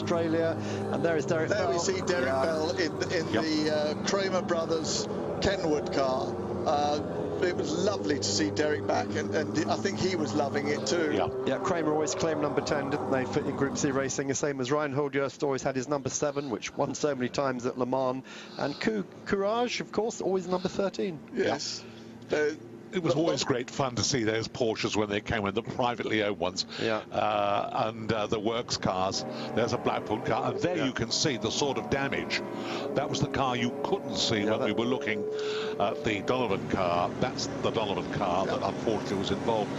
Australia, and there is Derek Bell. There we see Derek Bell in the Kramer Brothers Kenwood car. It was lovely to see Derek back, and I think he was loving it too. Yeah, Kramer always claimed number 10, didn't they, for in Group C racing, the same as Reinhold Jost always had his number 7, which won so many times at Le Mans, and Courage, of course, always number 13. Yes. It was always great fun to see those Porsches when they came in, the privately owned ones, and the works cars. There's a Blackpool car, and there you can see the sort of damage. That was the car you couldn't see when we were looking at the Donovan car. That's the Donovan car that unfortunately was involved.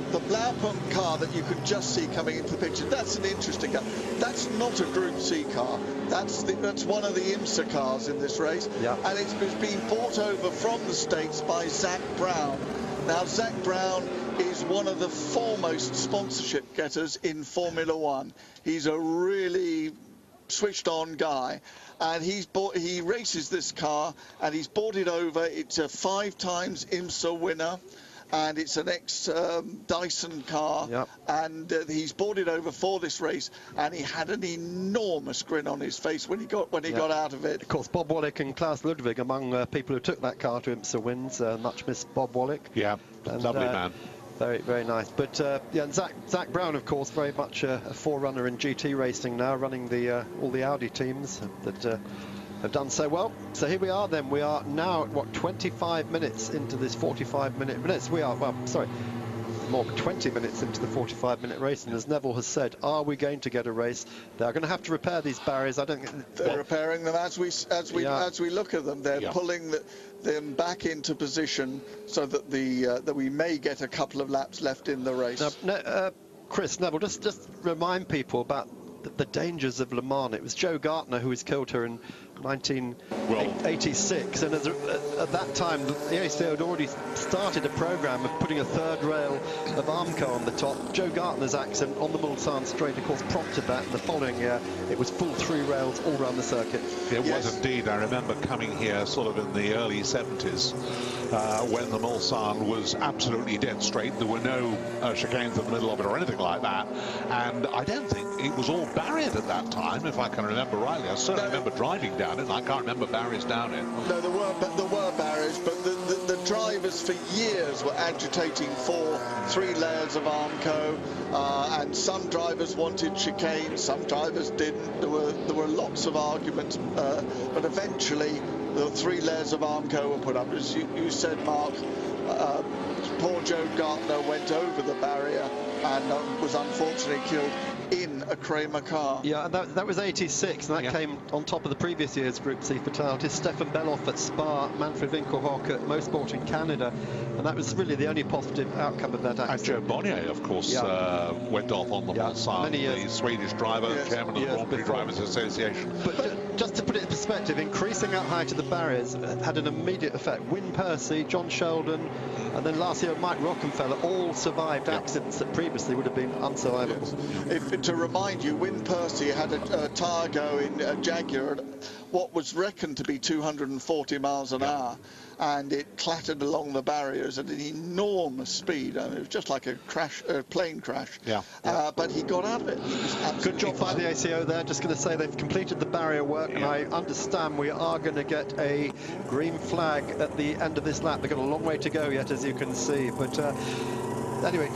The Blaupump car that you could just see coming into the picture, that's an interesting car. That's not a Group C car. That's one of the IMSA cars in this race. And it's been brought over from the States by Zak Brown. Now, Zak Brown is one of the foremost sponsorship getters in Formula One. He's a really switched on guy, and he races this car, and he's bought it over. It's a 5 times IMSA winner, and it's an ex-Dyson car, and he's bought it over for this race, and he had an enormous grin on his face when he got out of it. Of course, Bob Wallach and Klaus Ludwig among people who took that car to IMSA wins. Much missed Bob Wallach. Yeah, and, lovely man. Very, very nice. But and Zak Brown, of course, very much a forerunner in GT racing now, running all the Audi teams that have done so well. So here we are then. We are now at, what, 25 minutes into this 45-minute race. We are, well, sorry, more than 20 minutes into the 45-minute race. And as Neville has said, are we going to get a race? They're going to have to repair these barriers. I don't think they're repairing them as we look at them. They're pulling them back into position so that that we may get a couple of laps left in the race. Now, Chris, Neville, just remind people about the dangers of Le Mans. It was Joe Gartner who was killed here in 1986, and at that time the ACO had already started a program of putting a third rail of Armco on the top. Joe Gartner's accident on the Mulsanne straight, of course, prompted that, and the following year it was full 3 rails all around the circuit. It was indeed. I remember coming here sort of in the early 70s when the Mulsanne was absolutely dead straight. There were no chicanes in the middle of it or anything like that, and I don't think it was all barriered at that time, if I can remember rightly. I certainly remember driving down it, and I can't remember barriers down it. No, there were barriers, but the drivers for years were agitating for 3 layers of Armco, and some drivers wanted chicane, some drivers didn't. There were lots of arguments, but eventually the 3 layers of Armco were put up. As you said, Mark, poor Joe Gartner went over the barrier and was unfortunately killed in a Kramer car. Yeah, and that was 86, and that came on top of the previous year's Group C fatalities. Stefan Beloff at Spa, Manfred Winkelhock at Mosport in Canada, and that was really the only positive outcome of that accident. And Joe Bonnier, of course, went off on the Mulsanne, the Swedish driver, chairman of the Grand Prix Drivers Association. But just to put it in perspective, increasing out height of the barriers had an immediate effect. Wyn Percy, John Sheldon, and then last year Mike Rockenfeller all survived accidents that previously would have been unsurvivable. To remind you, Wyn Percy had a tyre go in a Jaguar at what was reckoned to be 240 miles an hour, and it clattered along the barriers at an enormous speed. I mean, it was just like a plane crash. But he got out of it. Good job by the ACO there. Just going to say they've completed the barrier work, and I understand we are going to get a green flag at the end of this lap. They've got a long way to go yet, as you can see, but anyway,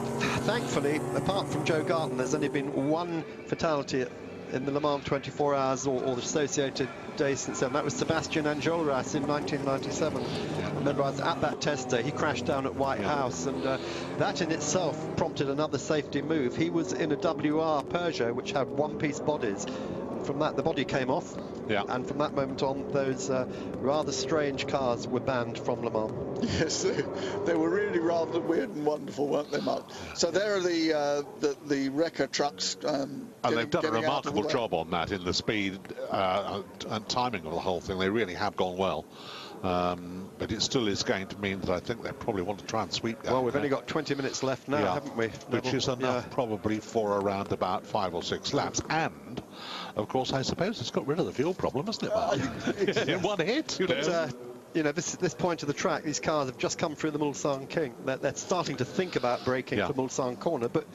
thankfully, apart from Joe Gartner, there's only been 1 fatality in the Le Mans 24 hours or the associated days since then. That was Sebastian Enjolras in 1997. Remember, I was at that test day. He crashed down at White House, and that in itself prompted another safety move. He was in a WR Peugeot, which had 1-piece bodies. From that, the body came off, and from that moment on, those rather strange cars were banned from Le Mans. Yes, they were really rather weird and wonderful, weren't they, Mark? So there are the wrecker trucks. And they've done a remarkable job on that in the speed and timing of the whole thing. They really have gone well. But it still is going to mean that I think they probably want to try and sweep that. Well, we've only got 20 minutes left now, haven't we? Which is enough probably for around about 5 or 6 laps. And, of course, I suppose it's got rid of the fuel problem, hasn't it, Mark? In one hit, you know. You know, this point of the track, these cars have just come through the Mulsanne King. They're starting to think about braking for Mulsanne Corner, but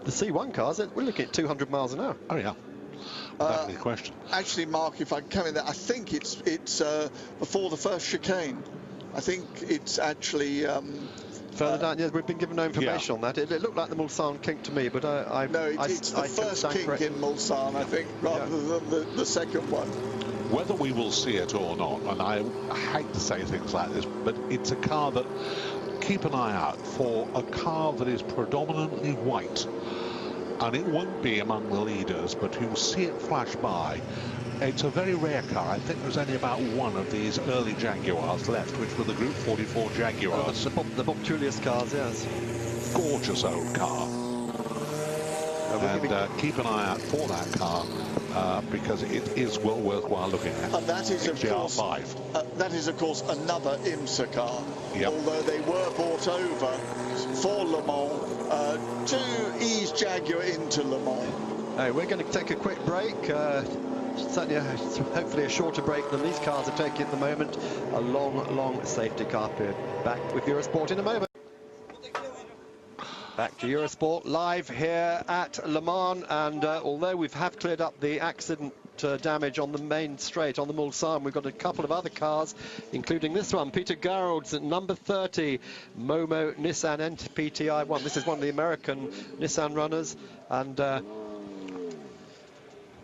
the C1 cars, we're looking at 200 miles an hour. Oh, yeah. That's the question. Actually, Mark, if I can come in there, I think it's before the first chicane. I think it's actually... further down, yeah, we've been given no information on that. It looked like the Mulsanne kink to me, but No, it's the first kink in Mulsanne, I think, rather than the second one. Whether we will see it or not, and I hate to say things like this, but it's a car that, keep an eye out for a car that is predominantly white, and it won't be among the leaders, but you'll see it flash by. It's a very rare car. I think there's only about one of these early Jaguars left, which were the Group 44 Jaguars. The Bob Tullius cars, yes. Gorgeous old car. And keep an eye out for that car because it is well worthwhile looking at. And that is, of course, that is, of course, another IMSA car. Yep. Although they were brought over for Le Mans to ease Jaguar into Le Mans. Hey, we're going to take a quick break. Certainly, hopefully a shorter break than these cars are taking at the moment. A long safety car period. Back with Eurosport in a moment. Back to Eurosport live here at Le Mans, and although we have cleared up the accident damage on the main straight on the Mulsanne, we've got a couple of other cars, including this one, Peter Garrold's at number 30, Momo Nissan NPTi1. This is one of the American Nissan runners, and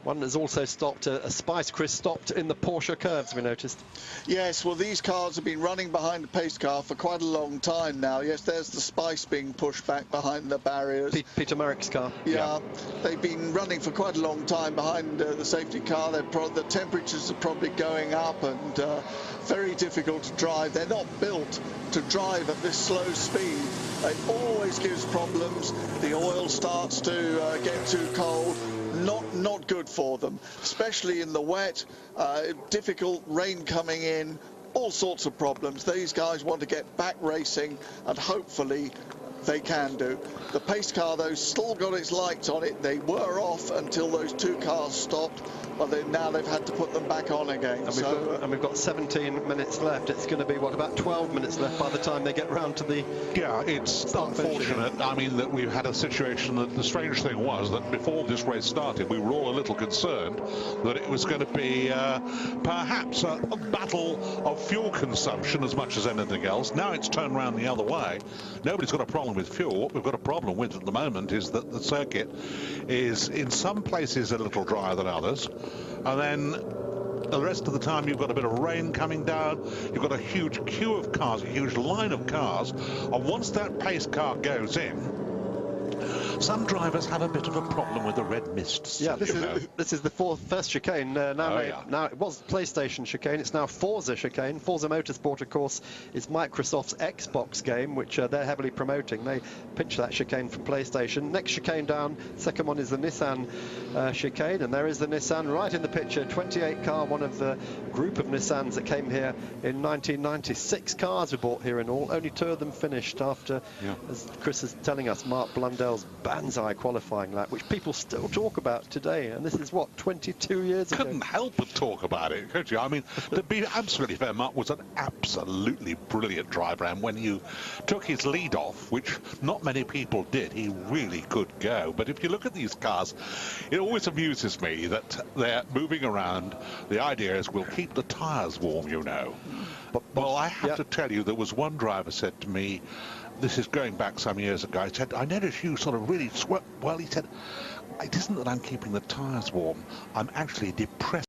one has also stopped, a Spice Chris stopped in the Porsche curves, we noticed. Yes, well, these cars have been running behind the pace car for quite a long time now. Yes, there's the Spice being pushed back behind the barriers. Peter Merrick's car. Yeah, they've been running for quite a long time behind the safety car. The temperatures are probably going up and very difficult to drive. They're not built to drive at this slow speed. It always gives problems. The oil starts to get too cold. Not good for them, especially in the wet, difficult rain coming in, all sorts of problems. These guys want to get back racing, and hopefully they can do. The pace car, though, still got its lights on it. They were off until those two cars stopped, but now they've had to put them back on again. And we've got 17 minutes left. It's going to be, what, about 12 minutes left by the time they get round to the... Yeah, it's unfortunate. I mean, that we've had a situation that the strange thing was that before this race started, we were all a little concerned that it was going to be perhaps a battle of fuel consumption as much as anything else. Now it's turned around the other way. Nobody's got a problem with fuel. What we've got a problem with at the moment is that the circuit is in some places a little drier than others, and then the rest of the time you've got a bit of rain coming down, you've got a huge queue of cars, a huge line of cars, and once that pace car goes in, some drivers have a bit of a problem with the red mist. Yeah, this is the first chicane. Now it was PlayStation chicane. It's now Forza chicane. Forza Motorsport, of course, is Microsoft's Xbox game, which they're heavily promoting. They pinch that chicane from PlayStation. Next chicane down, second one is the Nissan chicane, and there is the Nissan right in the picture. 28 car, one of the group of Nissans that came here in 1996. Cars were bought here in all. Only two of them finished after, as Chris is telling us, Mark Blundell's Banzai qualifying lap, which people still talk about today, and this is what, 22 years ago. Couldn't help but talk about it, could you? I mean, to be absolutely fair, Mark was an absolutely brilliant driver, and when you took his lead off, which not many people did, he really could go. But if you look at these cars, it always amuses me that they're moving around. The idea is we'll keep the tyres warm, you know. Well, I have to tell you, there was one driver said to me, this is going back some years ago, he said, I noticed you sort of really sweat. Well, he said, it isn't that I'm keeping the tyres warm, I'm actually depressed.